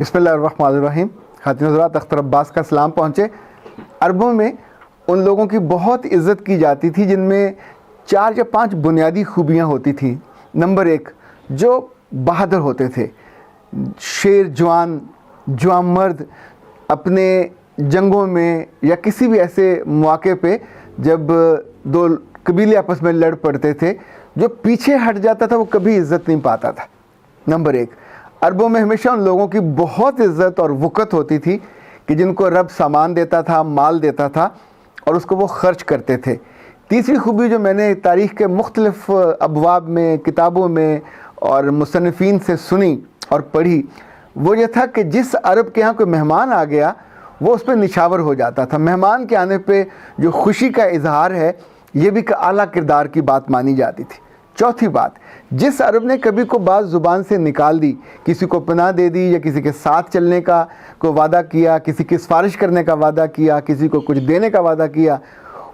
बिस्मिल्लाहिर्रहमानिर्रहीम। खातिन हज़रात, अख्तर अब्बास का सलाम पहुँचे। अरबों में उन लोगों की बहुत इज़्ज़त की जाती थी जिनमें 4 या 5 बुनियादी खूबियाँ होती थीं। नंबर 1, जो बहादुर होते थे, शेर जवान मर्द, अपने जंगों में या किसी भी ऐसे मौके पे जब 2 कबीले आपस में लड़ पड़ते थे, जो पीछे हट जाता था वो कभी इज़्ज़त नहीं पाता था। नंबर 1, अरबों में हमेशा उन लोगों की बहुत इज़्ज़त और वक़्त होती थी कि जिनको रब सामान देता था, माल देता था और उसको वो ख़र्च करते थे। तीसरी खूबी जो मैंने तारीख़ के मुख्तलिफ़ अबवाब में, किताबों में और मुसन्निफ़ीन से सुनी और पढ़ी, वो ये था कि जिस अरब के यहाँ कोई मेहमान आ गया वो उस पर निछावर हो जाता था। मेहमान के आने पे जो खुशी का इजहार है, ये भी आला किरदार की बात मानी जाती थी। चौथी बात, जिस अरब ने कभी को बात ज़ुबान से निकाल दी, किसी को पनाह दे दी या किसी के साथ चलने का को वादा किया, किसी की सिफारिश करने का वादा किया, किसी को कुछ देने का वादा किया,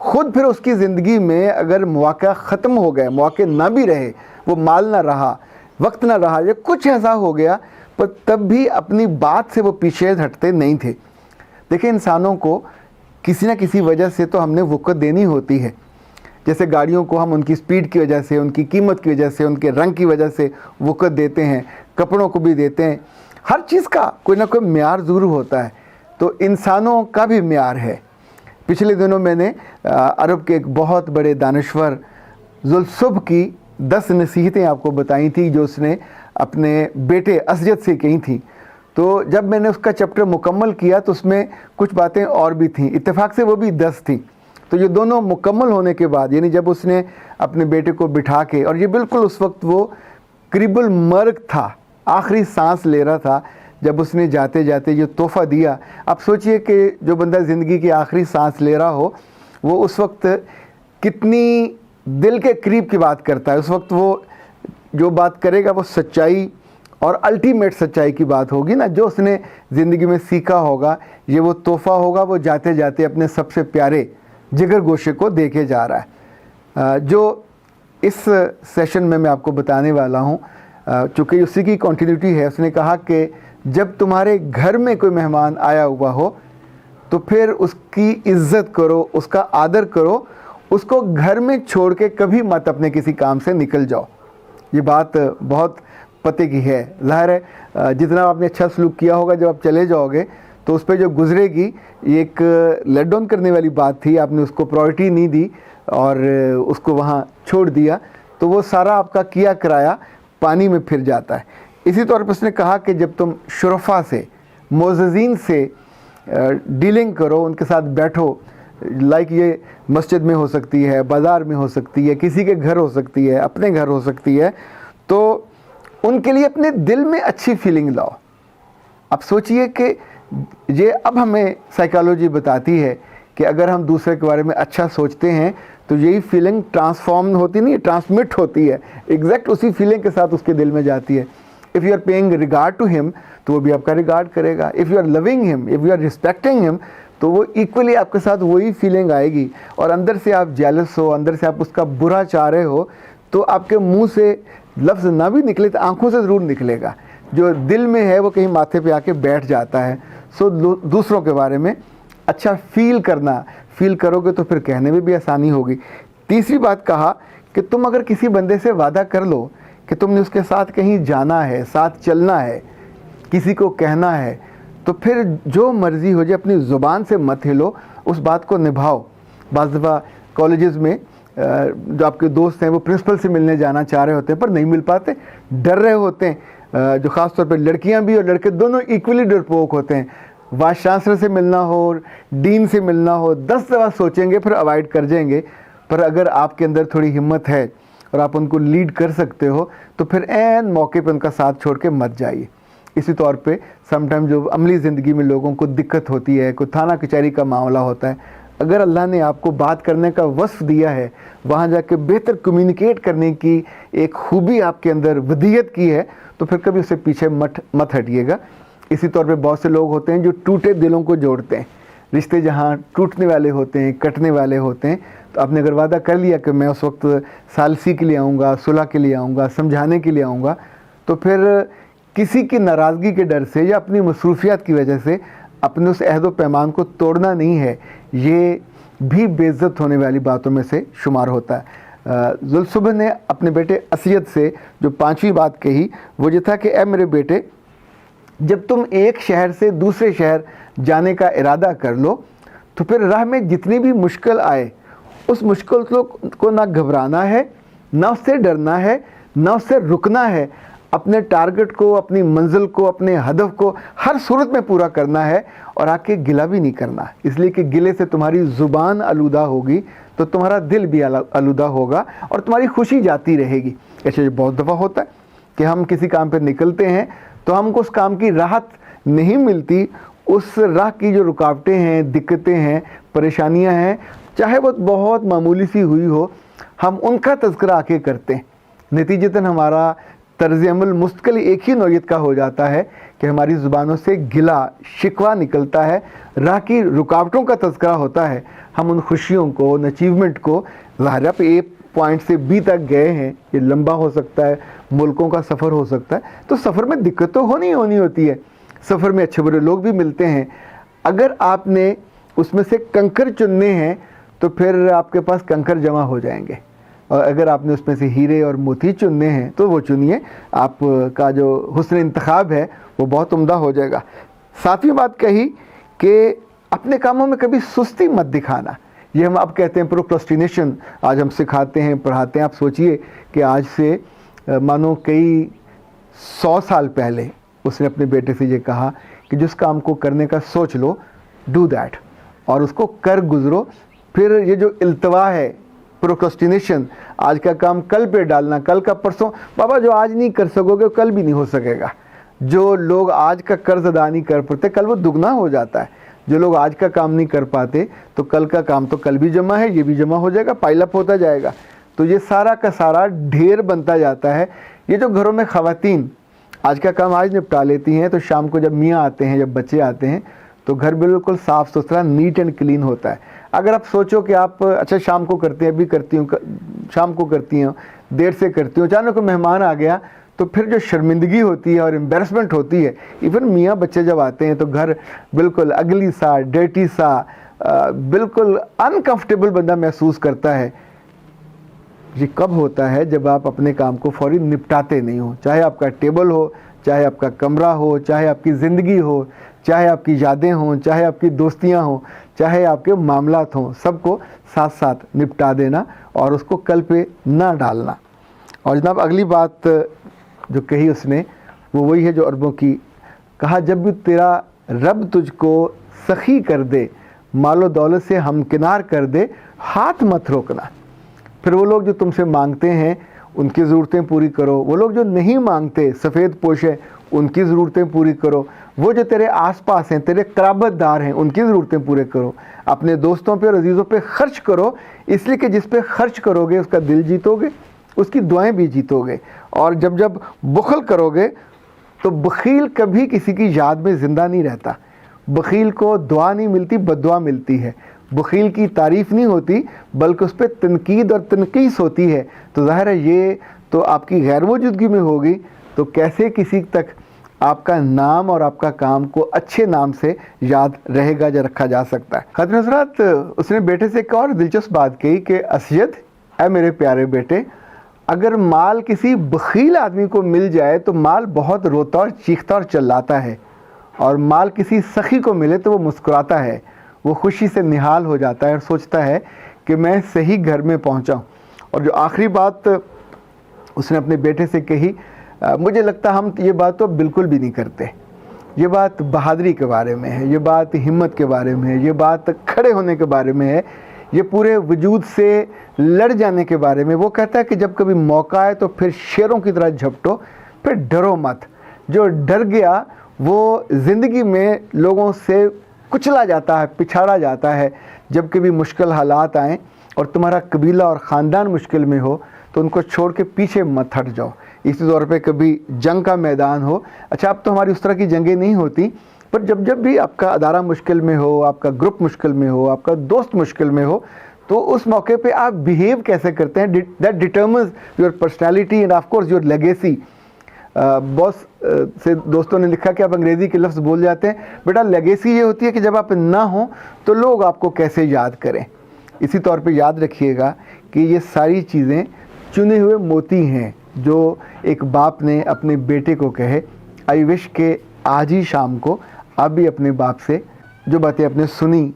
ख़ुद फिर उसकी ज़िंदगी में अगर मौका ख़त्म हो गए, मौके ना भी रहे, वो माल ना रहा, वक्त ना रहा या कुछ ऐसा हो गया, पर तब भी अपनी बात से वो पीछे हटते नहीं थे। देखिए, इंसानों को किसी न किसी वजह से तो हमने वक़्त देनी होती है। जैसे गाड़ियों को हम उनकी स्पीड की वजह से, उनकी कीमत की वजह से, उनके रंग की वजह से वक़्त देते हैं, कपड़ों को भी देते हैं। हर चीज़ का कोई ना कोई म्यार ज़रूर होता है, तो इंसानों का भी म्यार है। पिछले दिनों मैंने अरब के एक बहुत बड़े दानश्वर ज़ुल्सुब की 10 नसीहतें आपको बताई थी, जो उसने अपने बेटे असजद से कही थी। तो जब मैंने उसका चैप्टर मुकम्मल किया तो उसमें कुछ बातें और भी थीं, इत्तेफाक से वो भी 10 थी। तो ये दोनों मुकम्मल होने के बाद, यानी जब उसने अपने बेटे को बिठा के, और ये बिल्कुल उस वक्त वो करीबुल मर्ग था, आखिरी सांस ले रहा था, जब उसने जाते जाते जो तोहफ़ा दिया। आप सोचिए कि जो बंदा ज़िंदगी की आखिरी सांस ले रहा हो, वो उस वक्त कितनी दिल के करीब की बात करता है। उस वक्त वो जो बात करेगा वो सच्चाई और अल्टीमेट सच्चाई की बात होगी ना, जो उसने ज़िंदगी में सीखा होगा। ये वो तोहफ़ा होगा, वो जाते जाते अपने सबसे प्यारे जिगर गोशे को देके जा रहा है। जो इस सेशन में मैं आपको बताने वाला हूँ, चूँकि उसी की कंटिन्यूटी है। उसने कहा कि जब तुम्हारे घर में कोई मेहमान आया हुआ हो तो फिर उसकी इज़्ज़त करो, उसका आदर करो, उसको घर में छोड़ के कभी मत अपने किसी काम से निकल जाओ। ये बात बहुत पते की है। ज़ाहिर है जितना आपने अच्छा सलूक किया होगा, जब आप चले जाओगे तो उस पर जो गुजरेगी, ये एक लेट डाउन करने वाली बात थी। आपने उसको प्रायोरिटी नहीं दी और उसको वहाँ छोड़ दिया, तो वो सारा आपका किया कराया पानी में फिर जाता है। इसी तौर पर उसने कहा कि जब तुम शुरफा से, मोअज़्ज़िज़ीन से डीलिंग करो, उनके साथ बैठो, लाइक ये मस्जिद में हो सकती है, बाज़ार में हो सकती है, किसी के घर हो सकती है, अपने घर हो सकती है, तो उनके लिए अपने दिल में अच्छी फीलिंग लाओ। अब सोचिए कि ये अब हमें साइकोलॉजी बताती है कि अगर हम दूसरे के बारे में अच्छा सोचते हैं तो यही फीलिंग ट्रांसफॉर्म होती नहीं, ट्रांसमिट होती है, एग्जैक्ट उसी फीलिंग के साथ उसके दिल में जाती है। If you are paying regard to him, तो वो भी आपका रिगार्ड करेगा। If you are loving him, if you are respecting him, तो वो इक्वली आपके साथ वही फीलिंग आएगी। और अंदर से आप जेलस हो, अंदर से आप उसका बुरा चाह रहे हो, तो आपके मुंह से लफ्ज़ ना भी निकले तो आंखों से ज़रूर निकलेगा। जो दिल में है वो कहीं माथे पे आके बैठ जाता है। सो दूसरों के बारे में अच्छा फील करोगे तो फिर कहने में भी आसानी होगी। तीसरी बात कहा कि तुम अगर किसी बंदे से वादा कर लो कि तुमने उसके साथ कहीं जाना है, साथ चलना है, किसी को कहना है, तो फिर जो मर्ज़ी हो जाए अपनी ज़ुबान से मत हिलो, उस बात को निभाओ। बाज़ दफ़ा कॉलेजेस में जो आपके दोस्त हैं वो प्रिंसिपल से मिलने जाना चाह रहे होते हैं पर नहीं मिल पाते, डर रहे होते हैं। जो ख़ास तौर पे लड़कियां भी और लड़के दोनों इक्वली डरपोक होते हैं। वाइस चांसलर से मिलना हो, डीन से मिलना हो, 10 दफ़ा सोचेंगे फिर अवॉइड कर जाएंगे। पर अगर आपके अंदर थोड़ी हिम्मत है और आप उनको लीड कर सकते हो, तो फिर ऐन मौके पर उनका साथ छोड़ के मत जाइए। इसी तौर पे समटाइम जो अमली ज़िंदगी में लोगों को दिक्कत होती है, कोई थाना कचहरी का मामला होता है, अगर अल्लाह ने आपको बात करने का वस्फ़ दिया है, वहाँ जाके बेहतर कम्युनिकेट करने की एक खूबी आपके अंदर वदीयत की है, तो फिर कभी उससे पीछे मत हटिएगा। इसी तौर पे बहुत से लोग होते हैं जो टूटे दिलों को जोड़ते हैं। रिश्ते जहाँ टूटने वाले होते हैं, कटने वाले होते हैं, तो आपने अगर वादा कर लिया कि मैं उस वक्त सालसी के लिए आऊँगा, सुलह के लिए आऊँगा, समझाने के लिए आऊँगा, तो फिर किसी की नाराज़गी के डर से या अपनी मसरूफियात की वजह से अपने उस अहद व पैमान को तोड़ना नहीं है, ये भी बेइज्जत होने वाली बातों में से शुमार होता है। जुल्सुबह ने अपने बेटे असयद से जो 5वीं बात कही वो ये था कि ए मेरे बेटे, जब तुम एक शहर से दूसरे शहर जाने का इरादा कर लो तो फिर राह में जितनी भी मुश्किल आए उस मुश्किल को ना घबराना है, ना उससे डरना है, ना उससे रुकना है। अपने टारगेट को, अपनी मंजिल को, अपने हदफ को हर सूरत में पूरा करना है और आके गिला भी नहीं करना, इसलिए कि गिले से तुम्हारी ज़ुबान आलूदा होगी तो तुम्हारा दिल भी आलूदा होगा और तुम्हारी खुशी जाती रहेगी। ऐसे बहुत दफ़ा होता है कि हम किसी काम पर निकलते हैं तो हमको उस काम की राहत नहीं मिलती, उस राह की जो रुकावटें हैं, दिक्कतें हैं, परेशानियां हैं, चाहे वो बहुत मामूली सी हुई हो, हम उनका तज़किरा आके करते हैं। नतीजतन हमारा तर्ज़ अमल मुस्तकिल एक ही नौयत का हो जाता है कि हमारी ज़ुबानों से गिला शिकवा निकलता है, राह की रुकावटों का तज़किरा होता है। हम उन खुशियों को, उन अचीवमेंट को, ज़ाहिर आप ए पॉइंट से बी तक गए हैं, ये लंबा हो सकता है, मुल्कों का सफ़र हो सकता है, तो सफ़र में दिक्कत तो होनी होती है, सफ़र में अच्छे बुरे लोग भी मिलते हैं। अगर आपने उसमें से कंकर चुनने हैं तो फिर आपके पास कंकर जमा हो जाएंगे, और अगर आपने उसमें से हीरे और मोती चुनने हैं तो वो चुनिए, आपका जो हुस्न इंतखाब है वो बहुत उम्दा हो जाएगा। 7वीं बात कही कि अपने कामों में कभी सुस्ती मत दिखाना। ये हम अब कहते हैं प्रोक्रास्टिनेशन, आज हम सिखाते हैं, पढ़ाते हैं। आप सोचिए कि आज से मानो कई 100 साल पहले उसने अपने बेटे से ये कहा कि जिस काम को करने का सोच लो, डू दैट, और उसको कर गुजरो। फिर ये जो इल्तवा है, प्रोक्रास्टिनेशन, आज का काम कल पे डालना, कल का परसों, बाबा जो आज नहीं कर सकोगे कल भी नहीं हो सकेगा। जो लोग आज का कर्ज अदा नहीं कर पाते कल वो दुगना हो जाता है। जो लोग आज का काम नहीं कर पाते तो कल का काम तो कल भी जमा है, ये भी जमा हो जाएगा, पाइलअप होता जाएगा, तो ये सारा का सारा ढेर बनता जाता है। ये जो घरों में ख़वातीन आज का काम आज निपटा लेती हैं तो शाम को जब मियाँ आते हैं, जब बच्चे आते हैं तो घर बिल्कुल साफ़ सुथरा, नीट एंड क्लीन होता है। अगर आप सोचो कि आप अच्छा शाम को करते हैं, अभी करती हूँ, शाम को करती हूँ, देर से करती हूँ, अचानक कोई मेहमान आ गया तो फिर जो शर्मिंदगी होती है और एम्बेरसमेंट होती है, इवन मियाँ बच्चे जब आते हैं तो घर बिल्कुल अगली सा, डर्टी सा, बिल्कुल अनकंफर्टेबल बंदा महसूस करता है। ये कब होता है? जब आप अपने काम को फौरी निपटाते नहीं हो, चाहे आपका टेबल हो, चाहे आपका कमरा हो, चाहे आपकी ज़िंदगी हो, चाहे आपकी यादें हों, चाहे आपकी दोस्तियां हों, चाहे आपके मामलात हों, सबको साथ साथ निपटा देना और उसको कल पे ना डालना। और जनाब अगली बात जो कही उसने वो वही है जो अरबों की, कहा जब भी तेरा रब तुझको सखी कर दे, मालो दौलत से हमकिनार कर दे, हाथ मत रोकना। फिर वो लोग जो तुमसे मांगते हैं उनकी ज़रूरतें पूरी करो, वो लोग जो नहीं मांगते, सफ़ेद पोश है, उनकी ज़रूरतें पूरी करो, वो जो तेरे आसपास हैं, तेरे क़राबतदार हैं, उनकी ज़रूरतें पूरे करो, अपने दोस्तों पे और अजीज़ों पे ख़र्च करो, इसलिए कि जिस पे ख़र्च करोगे उसका दिल जीतोगे, उसकी दुआएं भी जीतोगे। और जब जब बुखल करोगे तो बखील कभी किसी की याद में ज़िंदा नहीं रहता। बखील को दुआ नहीं मिलती, बद्दुआ मिलती है। बखील की तारीफ़ नहीं होती बल्कि उस पर तनकीद और तनकीस होती है। तो ज़ाहिर है ये तो आपकी गैर मौजूदगी में होगी, तो कैसे किसी तक आपका नाम और आपका काम को अच्छे नाम से याद रहेगा या रखा जा सकता है। खातिन हज़रात, उसने बेटे से एक और दिलचस्प बात कही कि असयद, ऐ मेरे प्यारे बेटे, अगर माल किसी बखील आदमी को मिल जाए तो माल बहुत रोता और चीखता और चिल्लाता है, और माल किसी सखी को मिले तो वो मुस्कुराता है, वो खुशी से निहाल हो जाता है और सोचता है कि मैं सही घर में पहुंचा हूं। और जो आखिरी बात उसने अपने बेटे से कही, मुझे लगता हम ये बात तो बिल्कुल भी नहीं करते। ये बात बहादुरी के बारे में है, ये बात हिम्मत के बारे में है, ये बात खड़े होने के बारे में है, ये पूरे वजूद से लड़ जाने के बारे में। वो कहता है कि जब कभी मौका आए तो फिर शेरों की तरह झपटो, फिर डरो मत। जो डर गया वो ज़िंदगी में लोगों से कुचला जाता है, पिछाड़ा जाता है। जब कभी मुश्किल हालात आएँ और तुम्हारा कबीला और ख़ानदान मुश्किल में हो तो उनको छोड़ के पीछे मत हट जाओ। इसी तौर पे कभी जंग का मैदान हो, अच्छा अब तो हमारी उस तरह की जंगें नहीं होती, पर जब जब भी आपका अदारा मुश्किल में हो, आपका ग्रुप मुश्किल में हो, आपका दोस्त मुश्किल में हो, तो उस मौके पे आप बिहेव कैसे करते हैं, that determines your personality end of course your legacy. Boss से दोस्तों ने लिखा कि आप अंग्रेज़ी के लफ्ज़ बोल जाते हैं। बेटा लेगेसी ये होती है कि जब आप ना हो तो लोग आपको कैसे याद करें। इसी तौर पे याद रखिएगा कि ये सारी चीज़ें चुने हुए मोती हैं जो एक बाप ने अपने बेटे को कहे। आई विश के आज ही शाम को आप भी अपने बाप से जो बातें आपने सुनी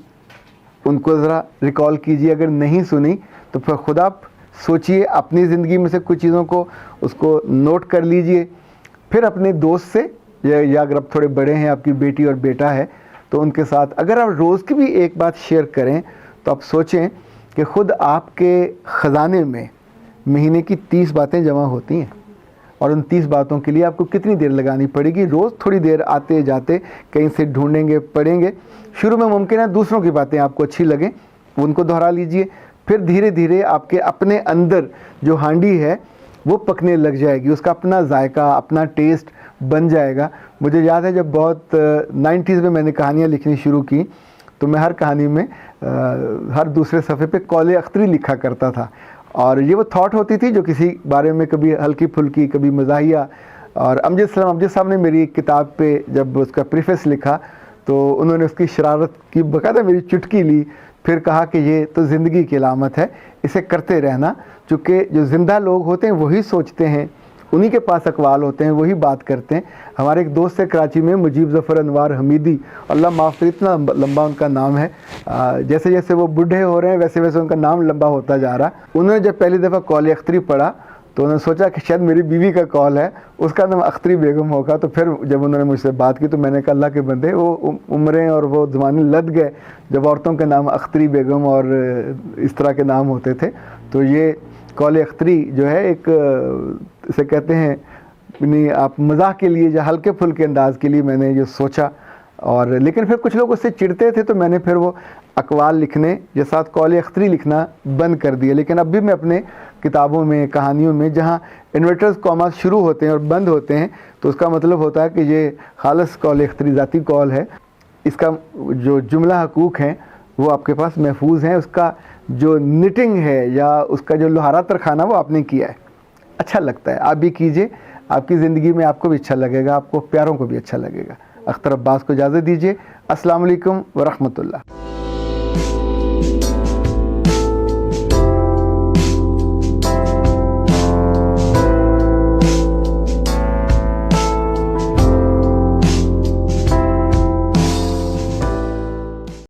उनको ज़रा रिकॉल कीजिए। अगर नहीं सुनी तो फिर खुद आप सोचिए, अपनी ज़िंदगी में से कुछ चीज़ों को उसको नोट कर लीजिए। फिर अपने दोस्त से या अगर आप थोड़े बड़े हैं, आपकी बेटी और बेटा है, तो उनके साथ अगर आप रोज़ की भी एक बात शेयर करें तो आप सोचें कि ख़ुद आपके ख़जाने में महीने की 30 बातें जमा होती हैं और उन 30 बातों के लिए आपको कितनी देर लगानी पड़ेगी। रोज़ थोड़ी देर आते जाते कहीं से ढूंढेंगे, पढ़ेंगे। शुरू में मुमकिन है दूसरों की बातें आपको अच्छी लगें, उनको दोहरा लीजिए। फिर धीरे धीरे आपके अपने अंदर जो हांडी है वो पकने लग जाएगी, उसका अपना जायका, अपना टेस्ट बन जाएगा। मुझे याद है जब बहुत 90s में मैंने कहानियाँ लिखनी शुरू की तो मैं हर कहानी में हर दूसरे सफ़े पे कौल अख्तरी लिखा करता था और ये वो थॉट होती थी जो किसी बारे में कभी हल्की फुल्की, कभी मज़ाहिया। और अमजद साहब ने मेरी किताब पे जब उसका प्रीफेस लिखा तो उन्होंने उसकी शरारत की, बकायदा मेरी चुटकी ली, फिर कहा कि ये तो ज़िंदगी की अलामत है, इसे करते रहना। चूँकि जो ज़िंदा लोग होते हैं वही सोचते हैं, उन्हीं के पास अकवाल होते हैं, वही बात करते हैं। हमारे एक दोस्त है कराची में, मुजीब ज़फ़र अनवार हमीदी, अल्लाह माफ़ करे इतना लंबा उनका नाम है। जैसे जैसे वो बूढ़े हो रहे हैं वैसे वैसे उनका नाम लंबा होता जा रहा। उन्होंने जब पहली दफ़ा कौल अख्तरी पढ़ा तो उन्होंने सोचा कि शायद मेरी बीवी का कॉल है, उसका नाम अख्तरी बेगम होगा। तो फिर जब उन्होंने मुझसे बात की तो मैंने कहा अल्लाह के बंदे, वो उम्रें और वो ज़माने लद गए जब औरतों के नाम अख्तरी बेगम और इस तरह के नाम होते थे। तो ये कौल अख्तरी जो है एक इसे कहते हैं, नहीं आप मज़ाक के लिए या हल्के फुल्के अंदाज के लिए मैंने ये सोचा। और लेकिन फिर कुछ लोग उससे चिढ़ते थे तो मैंने फिर वो अकवाल लिखने के साथ कौल अख्तरी लिखना बंद कर दिया। लेकिन अब भी मैं अपने किताबों में, कहानियों में जहाँ इन्वर्टर्स कॉमा शुरू होते हैं और बंद होते हैं तो उसका मतलब होता है कि ये खालस कौल अख्तरी ज़ाती कौल है। इसका जो जुमला हकूक़ हैं वो आपके पास महफूज हैं, उसका जो निटिंग है या उसका जो लोहारा तरखाना वो आपने किया है, अच्छा लगता है। आप भी कीजिए, आपकी ज़िंदगी में आपको भी अच्छा लगेगा, आपको प्यारों को भी अच्छा लगेगा। अख्तर अब्बास को इजाज़त दीजिए। अस्सलाम वालेकुम व रहमतुल्लाह।